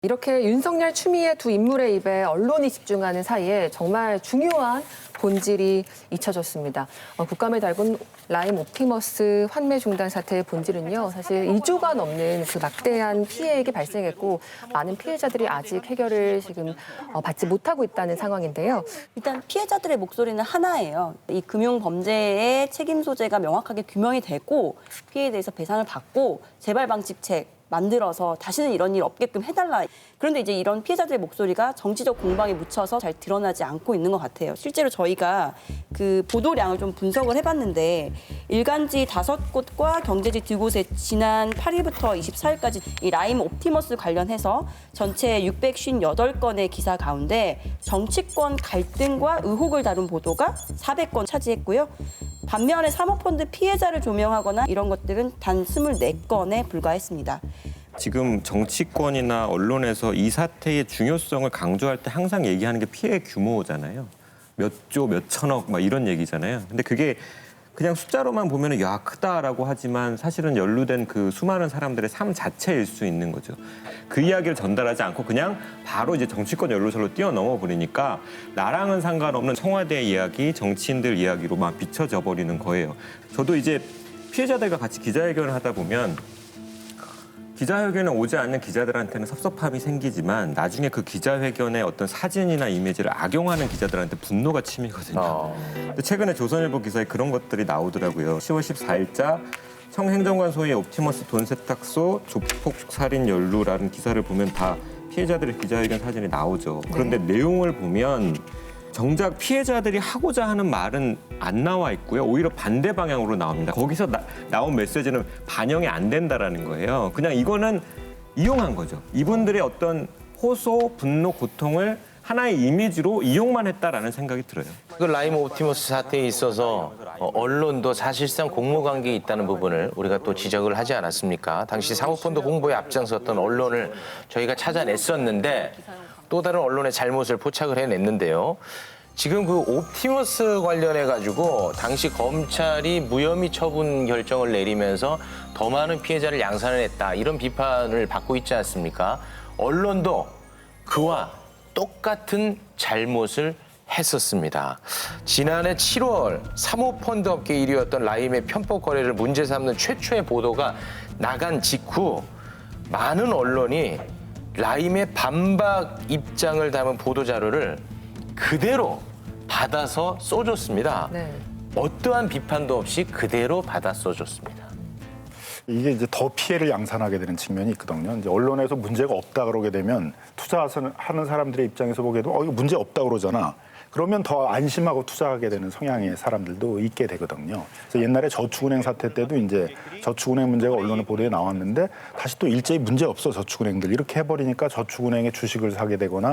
이렇게 윤석열, 추미애 두 인물의 입에 언론이 집중하는 사이에 정말 중요한 본질이 잊혀졌습니다. 국감에 달군 라임 옵티머스 환매 중단 사태의 본질은요, 사실 2조가 넘는 그 막대한 피해액이 발생했고 많은 피해자들이 아직 해결을 지금 받지 못하고 있다는 상황인데요. 일단 피해자들의 목소리는 하나예요. 이 금융 범죄의 책임 소재가 명확하게 규명이 되고 피해에 대해서 배상을 받고 재발 방지책 만들어서 다시는 이런 일 없게끔 해달라. 그런데 이제 이런 피해자들의 목소리가 정치적 공방에 묻혀서 잘 드러나지 않고 있는 것 같아요. 실제로 저희가 그 보도량을 좀 분석을 해봤는데 일간지 5곳과 경제지 2곳에 지난 8일부터 24일까지 이 라임 옵티머스 관련해서 전체 658건의 기사 가운데 정치권 갈등과 의혹을 다룬 보도가 400건 차지했고요. 반면에 사모펀드 피해자를 조명하거나 이런 것들은 단 24건에 불과했습니다. 지금 정치권이나 언론에서 이 사태의 중요성을 강조할 때 항상 얘기하는 게 피해 규모잖아요. 몇 조, 몇 천억 막 이런 얘기잖아요. 근데 그게 그냥 숫자로만 보면은 야 크다라고 하지만 사실은 연루된 그 수많은 사람들의 삶 자체일 수 있는 거죠. 그 이야기를 전달하지 않고 그냥 바로 이제 정치권 연루설로 뛰어넘어 버리니까 나랑은 상관없는 청와대 이야기, 정치인들 이야기로만 비춰져 버리는 거예요. 저도 이제 피해자들과 같이 기자회견을 하다 보면 기자회견에 오지 않는 기자들한테는 섭섭함이 생기지만 나중에 그 기자회견의 어떤 사진이나 이미지를 악용하는 기자들한테 분노가 치미거든요. 근데 최근에 조선일보 기사에 그런 것들이 나오더라고요. 10월 14일자 청행정관 소유의 옵티머스 돈 세탁소 조폭 살인 연루라는 기사를 보면 다 피해자들의 기자회견 사진이 나오죠. 그런데 내용을 보면 정작 피해자들이 하고자 하는 말은 안 나와 있고요. 오히려 반대 방향으로 나옵니다. 거기서 나온 메시지는 반영이 안 된다라는 거예요. 그냥 이거는 이용한 거죠. 이분들의 어떤 호소, 분노, 고통을 하나의 이미지로 이용만 했다라는 생각이 들어요. 그 라임 옵티머스 사태에 있어서 언론도 사실상 공모관계에 있다는 부분을 우리가 또 지적을 하지 않았습니까? 당시 사모펀드 홍보에 앞장섰던 언론을 저희가 찾아냈었는데 또 다른 언론의 잘못을 포착을 해냈는데요. 지금 그 옵티머스 관련해가지고 당시 검찰이 무혐의 처분 결정을 내리면서 더 많은 피해자를 양산을 했다. 이런 비판을 받고 있지 않습니까? 언론도 그와 똑같은 잘못을 했었습니다. 지난해 7월 사모펀드 업계 1위였던 라임의 편법 거래를 문제 삼는 최초의 보도가 나간 직후 많은 언론이 라임의 반박 입장을 담은 보도자료를 그대로 받아서 써줬습니다. 네. 어떠한 비판도 없이 그대로 받아 써줬습니다. 이게 이제 더 피해를 양산하게 되는 측면이 있거든요. 이제 언론에서 문제가 없다 그러게 되면 투자하는 사람들의 입장에서 보기에도 이거 문제 없다 그러잖아. 그러면 더 안심하고 투자하게 되는 성향의 사람들도 있게 되거든요. 그래서 옛날에 저축은행 사태 때도 이제 저축은행 문제가 언론의 보도에 나왔는데 다시 또 일제히 문제 없어 저축은행들 이렇게 해버리니까 저축은행의 주식을 사게 되거나